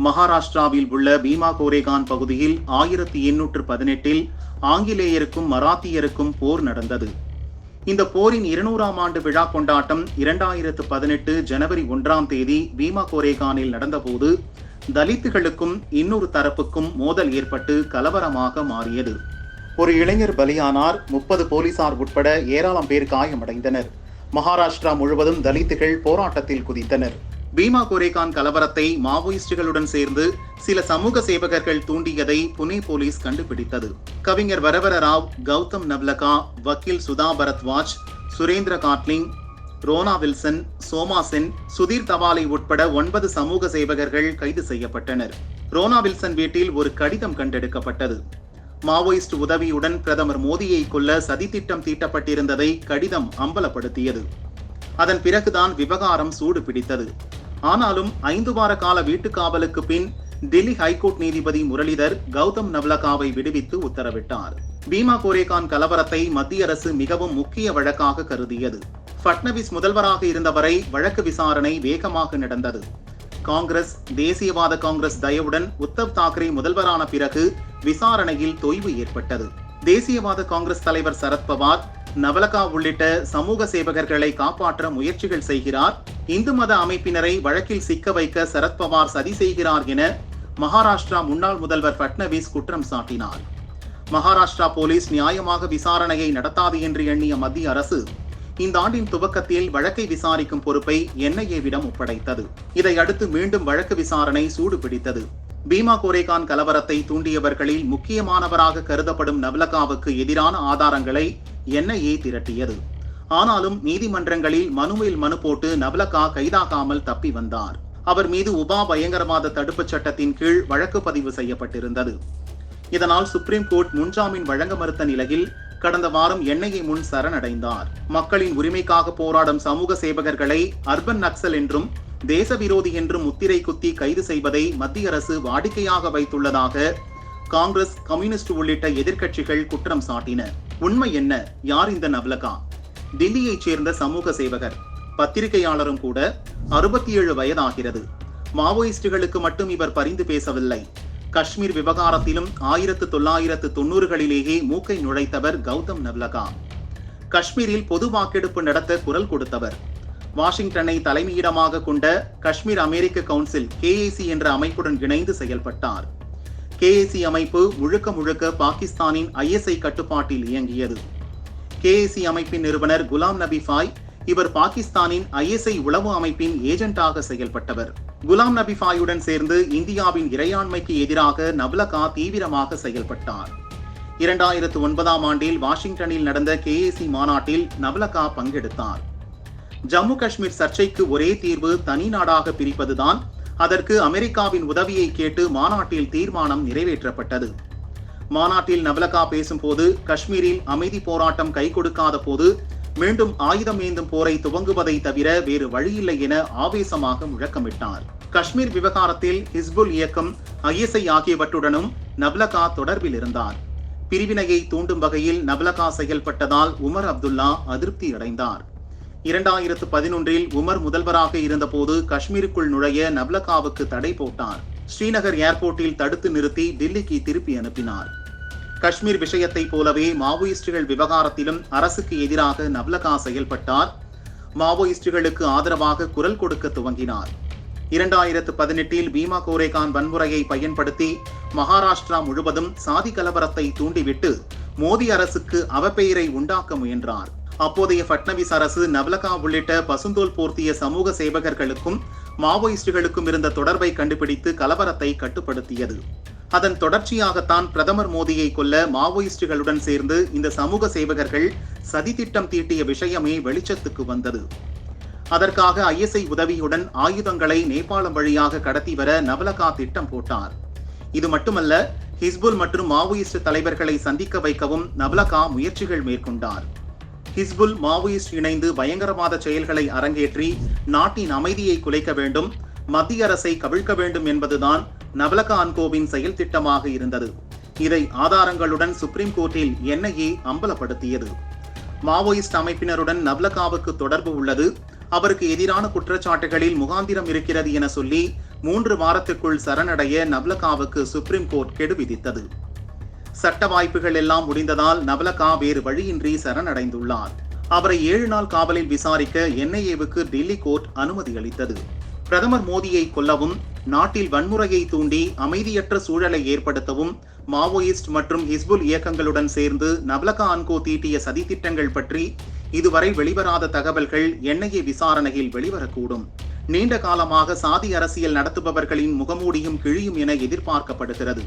மகாராஷ்டிராவில் உள்ள பீமா கோரேகான் பகுதியில் 1818 ஆங்கிலேயருக்கும் மராத்தியருக்கும் போர் நடந்தது. இந்த போரின் 200ஆம் ஆண்டு விழா கொண்டாட்டம் 2018 ஜனவரி 1ஆம் தேதி பீமா கோரேகானில் நடந்தபோது தலித்துகளுக்கும் இன்னொரு தரப்புக்கும் மோதல் ஏற்பட்டு கலவரமாக மாறியது. ஒரு இளைஞர் பலியானார், 30 போலீசார் உட்பட ஏராளம் பேர் காயமடைந்தனர். மகாராஷ்டிரா முழுவதும் தலித்துகள் போராட்டத்தில் குதித்தனர். பீமா கோரேகான் கலவரத்தை மாவோயிஸ்டுகளுடன் சேர்ந்து சில சமூக சேவகர்கள் தூண்டியதை புனே போலீஸ் கண்டுபிடித்தது. கவிஞர் வரவர ராவ், கௌதம் நவ்லகா, வக்கீல் சுதா பரத்வாஜ், சுரேந்திர காட்லிங், ரோனா வில்சன், சோமா சென், சுதீர் தவாலை உட்பட 9 சமூக சேவகர்கள் கைது செய்யப்பட்டனர். ரோனா வில்சன் வீட்டில் ஒரு கடிதம் கண்டெடுக்கப்பட்டது. மாவோயிஸ்ட் உதவியுடன் பிரதமர் மோடியை கொல்ல சதித்திட்டம் தீட்டப்பட்டிருந்ததை கடிதம் அம்பலப்படுத்தியது. அதன் பிறகுதான் விவகாரம் சூடு பிடித்தது. ஆனாலும் 5 வார கால வீட்டுக்காவலுக்கு பின் டெல்லி ஹைகோர்ட் நீதிபதி முரளிதர் கௌதம் நவ்லகாவை விடுவித்து உத்தரவிட்டார். பீமா கோரேகான் கலவரத்தை மத்திய அரசு மிகவும் முக்கிய வழக்காக கருதியது. ஃபட்னவிஸ் முதல்வராக இருந்தவரை வழக்கு விசாரணை வேகமாக நடந்தது. காங்கிரஸ், தேசியவாத காங்கிரஸ் தயவுடன் உத்தவ் தாக்கரே முதல்வரான பிறகு விசாரணையில் தொய்வு ஏற்பட்டது. தேசியவாத காங்கிரஸ் தலைவர் சரத்பவார் நவலகா உள்ளிட்ட சமூக சேவகர்களை காப்பாற்ற முயற்சிகள் செய்கிறார், இந்து மத அமைப்பினரை வழக்கில் சிக்க வைக்க சரத்பவார் சதி செய்கிறார் என மகாராஷ்டிரா முன்னாள் முதல்வர் ஃபட்னவிஸ் குற்றம் சாட்டினார். மகாராஷ்டிரா போலீஸ் நியாயமாக விசாரணையை நடத்தாது என்று எண்ணிய மத்திய அரசு இந்த ஆண்டின் துவக்கத்தில் வழக்கை விசாரிக்கும் பொறுப்பை NIAவிடம் ஒப்படைத்தது. இதையடுத்து மீண்டும் வழக்கு விசாரணை சூடு பிடித்தது. பீமா கோரேகான் கலவரத்தை தூண்டியவர்களில் முக்கியமானவராக கருதப்படும் நவ்லகாவுக்கு எதிரான ஆதாரங்களை NIA திரட்டியது. ஆனாலும் நீதிமன்றங்களில் மனுவில் மனு போட்டு நவ்லகா கைதாகாமல் தப்பி வந்தார். அவர் மீது உபா பயங்கரவாத தடுப்புச் சட்டத்தின் கீழ் வழக்கு பதிவு செய்யப்பட்டிருந்தது. இதனால் சுப்ரீம் கோர்ட் முன்ஜாமீன் வழங்க மறுத்த நிலையில் கடந்த வாரம் NIA முன் சரணடைந்தார். மக்களின் உரிமைக்காக போராடும் சமூக சேவகர்களை அர்பன் நக்சல் என்றும் தேச விரோதி என்றும் முத்திரை குத்தி கைது செய்வதை மத்திய அரசு வாடிக்கையாக வைத்துள்ளதாக காங்கிரஸ், கம்யூனிஸ்ட் உள்ளிட்ட எதிர்க்கட்சிகள் குற்றம் சாட்டின. உண்மை என்ன? யார் இந்த நவ்லகா? டில்லியைச் சேர்ந்த சமூக சேவகர், பத்திரிகையாளரும் கூட. 67 வயதாகிறது. மாவோயிஸ்டுகளுக்கு மட்டும் இவர் பரிந்து பேசவில்லை. காஷ்மீர் விவகாரத்திலும் 1990களிலேயே மூக்கை நுழைத்தவர் கௌதம் நவ்லகா. காஷ்மீரில் பொது வாக்கெடுப்பு நடத்த குரல் கொடுத்தவர். வாஷிங்டனை தலைமையிடமாக கொண்ட காஷ்மீர் அமெரிக்க கவுன்சில் KAC என்ற அமைப்புடன் இணைந்து செயல்பட்டார். KAC அமைப்பு முழுக்க பாகிஸ்தானின் ISI கட்டுப்பாட்டில் இயங்கியது. KAC அமைப்பின் நிறுவனர் குலாம் நபி ஃபாய், இவர் பாகிஸ்தானின் ISI உளவு அமைப்பின் ஏஜென்டாக செயல்பட்டவர். குலாம் நபி ஃபாயுடன் சேர்ந்து இந்தியாவின் இறையாண்மைக்கு எதிராக நவ்லகா தீவிரமாக செயல்பட்டார். 2009ஆம் ஆண்டில் வாஷிங்டனில் நடந்த KAC மாநாட்டில் நவ்லகா பங்கெடுத்தார். ஜம்மு காஷ்மீர் சர்ச்சைக்கு ஒரே தீர்வு தனி நாடாக பிரிப்பதுதான். அதற்கு அமெரிக்காவின் உதவியை கேட்டு மாநாட்டில் தீர்மானம் நிறைவேற்றப்பட்டது. மாநாட்டில் நவ்லகா பேசும்போது காஷ்மீரில் அமைதி போராட்டம் கை கொடுக்காத போது மீண்டும் ஆயுதம் ஏந்தும் போரை துவங்குவதை தவிர வேறு வழியில்லை என ஆவேசமாக முழக்கமிட்டார். காஷ்மீர் விவகாரத்தில் ஹிஸ்புல் இயக்கம், ISI ஆகியவற்றுடனும் நவ்லகா தொடர்பில் இருந்தார். பிரிவினையை தூண்டும் வகையில் நவ்லகா செயல்பட்டதால் உமர் அப்துல்லா அதிருப்தி அடைந்தார். 2011இல் உமர் முதல்வராக இருந்தபோது காஷ்மீருக்குள் நுழைய நவ்லகாவுக்கு தடை போட்டார். ஸ்ரீநகர் ஏர்போர்ட்டில் தடுத்து நிறுத்தி டில்லிக்கு திருப்பி அனுப்பினார். காஷ்மீர் விஷயத்தை போலவே மாவோயிஸ்டுகள் விவகாரத்திலும் அரசுக்கு எதிராக நவ்லகா செயல்பட்டார். மாவோயிஸ்டுகளுக்கு ஆதரவாக குரல் கொடுக்க துவங்கினார். 2018இல் பீமா கோரேகான் வன்முறையை பயன்படுத்தி மகாராஷ்டிரா முழுவதும் சாதி கலவரத்தை தூண்டிவிட்டு மோடி அரசுக்கு அவப்பெயரை உண்டாக்க முயன்றார். அப்போதைய ஃபட்னவிஸ் அரசு நவ்லகா உள்ளிட்ட பசுந்தோல் போர்த்திய சமூக சேவகர்களுக்கும் மாவோயிஸ்டுகளுக்கும் இருந்த தொடர்பை கண்டுபிடித்து கலவரத்தை கட்டுப்படுத்தியது. அதன் தொடர்ச்சியாகத்தான் பிரதமர் மோடியை கொல்ல மாவோயிஸ்டுகளுடன் சேர்ந்து இந்த சமூக சேவகர்கள் சதித்திட்டம் தீட்டிய விஷயமே வெளிச்சத்துக்கு வந்தது. அதற்காக ISI உதவியுடன் ஆயுதங்களை நேபாளம் வழியாக கடத்தி வர நவ்லகா திட்டம் போட்டார். இது மட்டுமல்ல, ஹிஸ்புல் மற்றும் மாவோயிஸ்ட் தலைவர்களை சந்திக்க வைக்கவும் நவ்லகா முயற்சிகள் மேற்கொண்டார். ஹிஸ்புல், மாவோயிஸ்ட் இணைந்து பயங்கரவாத செயல்களை அரங்கேற்றி நாட்டின் அமைதியை குலைக்க வேண்டும், மத்திய அரசை கவிழ்க்க வேண்டும் என்பதுதான் நவ்லகா அன்கோவின் செயல் திட்டமாக இருந்தது. இதை ஆதாரங்களுடன் சுப்ரீம் கோர்ட்டில் NIA அம்பலப்படுத்தியது. மாவோயிஸ்ட் அமைப்பினருடன் நவ்லகாவுக்கு தொடர்பு உள்ளது, அவருக்கு எதிரான குற்றச்சாட்டுகளில் முகாந்திரம் இருக்கிறது என சொல்லி 3 வாரத்திற்குள் சரணடைய நவ்லகாவுக்கு சுப்ரீம் கோர்ட் கெடு விதித்தது. சட்ட வாய்ப்புகள் எல்லாம் முடிந்ததால் நவ்லகா வேறு வழியின்றி சரணடைந்துள்ளார். அவரை 7 நாள் காவலில் விசாரிக்க NIA-வுக்கு டெல்லி கோர்ட் அனுமதி அளித்தது. பிரதமர் மோடியை கொல்லவும், நாட்டில் வன்முறையை தூண்டி அமைதியற்ற சூழலை ஏற்படுத்தவும் மாவோயிஸ்ட் மற்றும் ஹிஸ்புல் இயக்கங்களுடன் சேர்ந்து நவ்லகா அன்கோ தீட்டிய சதித்திட்டங்கள் பற்றி இதுவரை வெளிவராத தகவல்கள் NIA விசாரணையில் வெளிவரக்கூடும். நீண்ட காலமாக சாதி அரசியல் நடத்துபவர்களின் முகமூடியும் கிழியும் என எதிர்பார்க்கப்படுகிறது.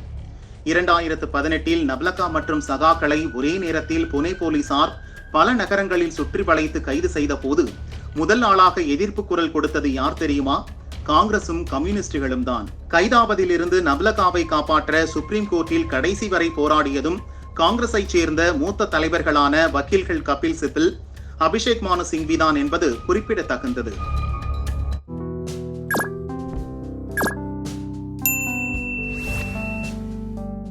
2018 நவ்லகா மற்றும் சகாக்களை ஒரே நேரத்தில் புனே போலீசார் பல நகரங்களில் சுற்றி வளைத்து கைது செய்த போது முதல் ஆளாக எதிர்ப்பு குரல் கொடுத்தது யார் தெரியுமா? காங்கிரசும் கம்யூனிஸ்டுகளும் தான். கைதாவதிலிருந்து நவ்லகாவை காப்பாற்ற சுப்ரீம் கோர்ட்டில் கடைசி வரை போராடியதும் காங்கிரஸை சேர்ந்த மூத்த தலைவர்களான வக்கீல்கள் கபில் சிபில், அபிஷேக் மானு சிங்வி தான் என்பது குறிப்பிடத்தகுந்தது.